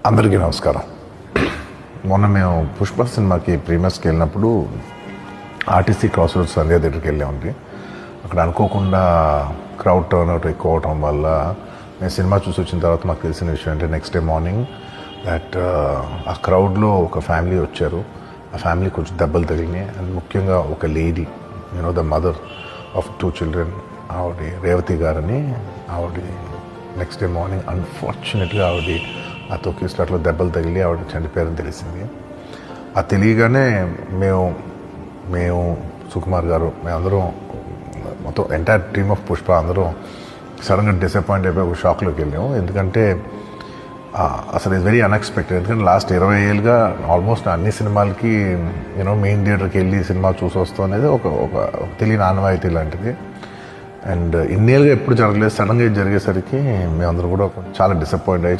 అందరికీ నమస్కారం. మొన్న మేము పుష్ప సినిమాకి ప్రీమియర్స్కి వెళ్ళినప్పుడు ఆర్టీసీ క్రాస్ రోడ్స్ సంధ్యా థియేటర్కి వెళ్ళామండి. అక్కడ అనుకోకుండా క్రౌడ్ టర్న్ అవుట్ ఎక్కువ అవటం వల్ల మేము సినిమా చూసి వచ్చిన తర్వాత మాకు తెలిసిన విషయం అంటే నెక్స్ట్ డే మార్నింగ్ దట్ ఆ క్రౌడ్లో ఒక ఫ్యామిలీ వచ్చారు. ఆ ఫ్యామిలీ కొంచెం దెబ్బలు తగిలినాయి. అండ్ ముఖ్యంగా ఒక lady, the mother of 2 children, ఆవిడ రేవతి గారని, ఆవిడ నెక్స్ట్ డే మార్నింగ్ అన్ఫార్చునేట్గా ఆవిడ ఆ తొక్కిస్లాట్లో దెబ్బలు తగిలి ఆవిడ చనిపోయారని తెలిసింది. అది తెలియగానే మేము సుకుమార్ గారు, మేమందరం మొత్తం ఎంటైర్ టీమ్ ఆఫ్ పుష్ప అందరం సడన్గా డిసప్పాయింట్ అయిపోయి ఒక షాక్లోకి వెళ్ళాము. ఎందుకంటే అసలు ఇది వెరీ అన్ఎక్స్పెక్టెడ్. ఎందుకంటే లాస్ట్ 20 ఏళ్ళుగా ఆల్మోస్ట్ అన్ని సినిమాలకి మెయిన్ థియేటర్కి వెళ్ళి సినిమా చూసి వస్తాం అనేది ఒక తెలియని ఆనవాయితీ లాంటిది. అండ్ ఇన్నేళ్ళుగా ఎప్పుడు జరగలేదు, సడన్గా జరిగేసరికి మేమందరం కూడా చాలా డిసప్పాయింట్ అయ్యి